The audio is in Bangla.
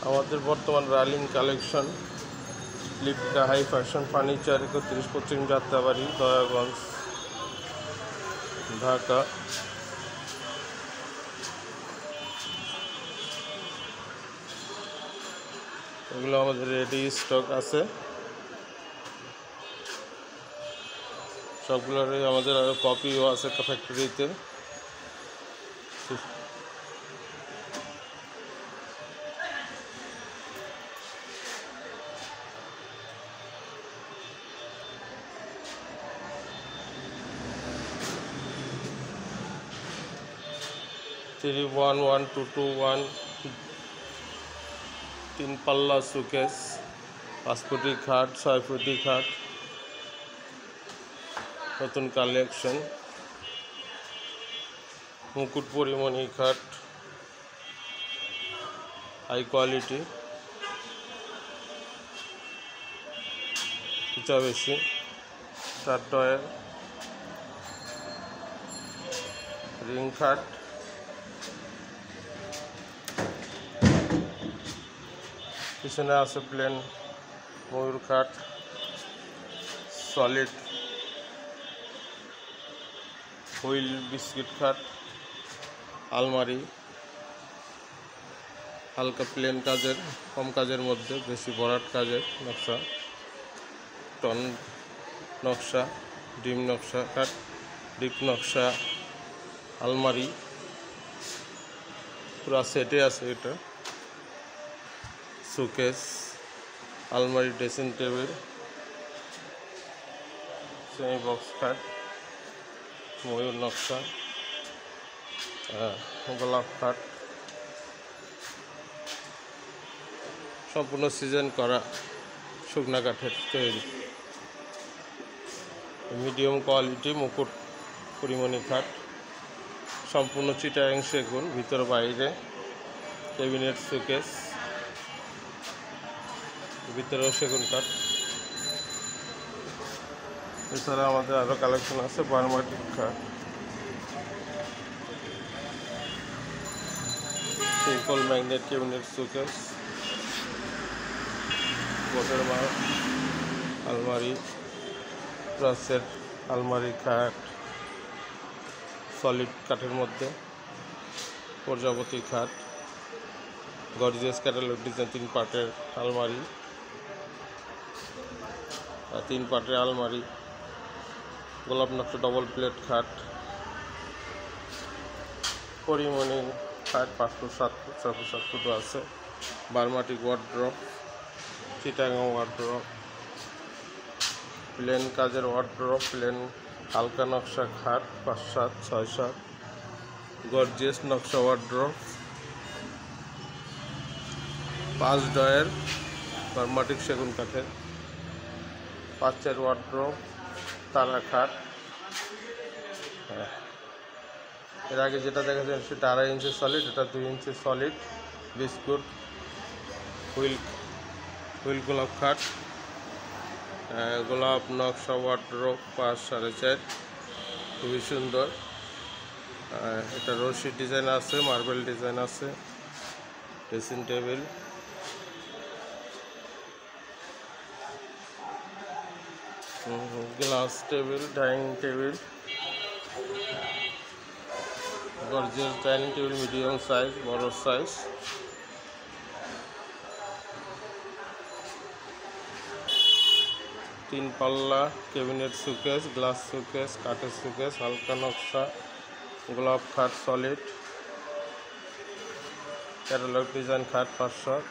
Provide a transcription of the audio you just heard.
আমাদের বর্তমান running collection Lipika high fashion furniture 31-25 Jatrabari, Dayaganj, Dhaka. এগুলো আমাদের রেডি স্টক আছে, সবগুলোরই আমাদের আরও কপিও আছে ফ্যাক্টরিতে। 311221 3 পাল্লা সুকেস, 5 ফুটি খাট, 6 ফুটি খাট, নতুন কালেকশন। মুকুট পরিমণি খাট, হাই কোয়ালিটি, উঁচা বেশি, 4 টয়ের রিং খাট, পিছনে আছে প্লেন ময়ূর খাট, সলিড হুইল বিস্কিট খাট, আলমারি, হালকা প্লেন কাজের, কম কাজের মধ্যে বেশি ভরাট কাজের নকশা, টন নকশা, ডিম নকশা খাট, ডিপ নকশা আলমারি, পুরো সেটে আছে এটা। শোকেস, আলমারি, ড্রেসিং টেবিল, সেমি বক্স খাট, ময়ূর নকশা, গোলাপ খাট, সম্পূর্ণ সিজন করা শুকনা কাঠের তৈরি। মিডিয়াম কোয়ালিটি মুকুট পরিমণি খাট, সম্পূর্ণ চিটাগাং সেগুন, ভিতর বাইরে ক্যাবিনেট শোকেস, ভিতরেও সেগুন কাঠ। এছাড়া আমাদের আরও কালেকশন আছে বার্মাটিক খাট, সিম্পল ম্যাগনেট ক্যাবিনেট শোকেস, বোটের মাল আলমারি, প্রাসের আলমারি খাট, সলিড কাঠের মধ্যে প্রজাপতি খাট, গর্জিয়াস ক্যাটালগ ডিজাইন 3 পার্টের আলমারি, 3 পার্টের আলমারি, গোলাপ নকশা ডবল প্লেট খাট, পরিমণি খাট 5 ফুট 7 ফুট 6 ফুট 7 ফুট আছে, বার্মাটিক ওয়ার্ড্রপ, চিটাগাং ওয়ার্ড্রপ, প্লেন কাজের ওয়ার্ড্রপ, প্লেন হালকা নকশা খাট 5 7 6 7, গর্জিয়াস নকশা ওয়ার্ড্রপ, 5 ডয়ের বার্মাটিক সেগুন কাঠের, 5 ওয়ার্ড্রপ, তারা খাট। এর আগে যেটা দেখেছেন সেটা 2.5 ইঞ্চি সলিড, এটা 2 ইঞ্চি সলিড বিস্কুট হুইল গোলাপ খাট, গোলাপ নকশা ওয়ার্ড্রপ 5 4.5, খুবই সুন্দর। এটা রশি ডিজাইন আছে, মার্বেল ডিজাইন আছে, dressing table, glass table, dining table, gorgeous dining table, medium size, বড় সাইজ, তিন পাল্লা ক্যাবিনেট সুকেস, গ্লাস সুকেস, কাঠের সুকেস, হালকা নকশা গোলাপ খাট, সলিড ক্যাটালগ ডিজাইন খাট 500।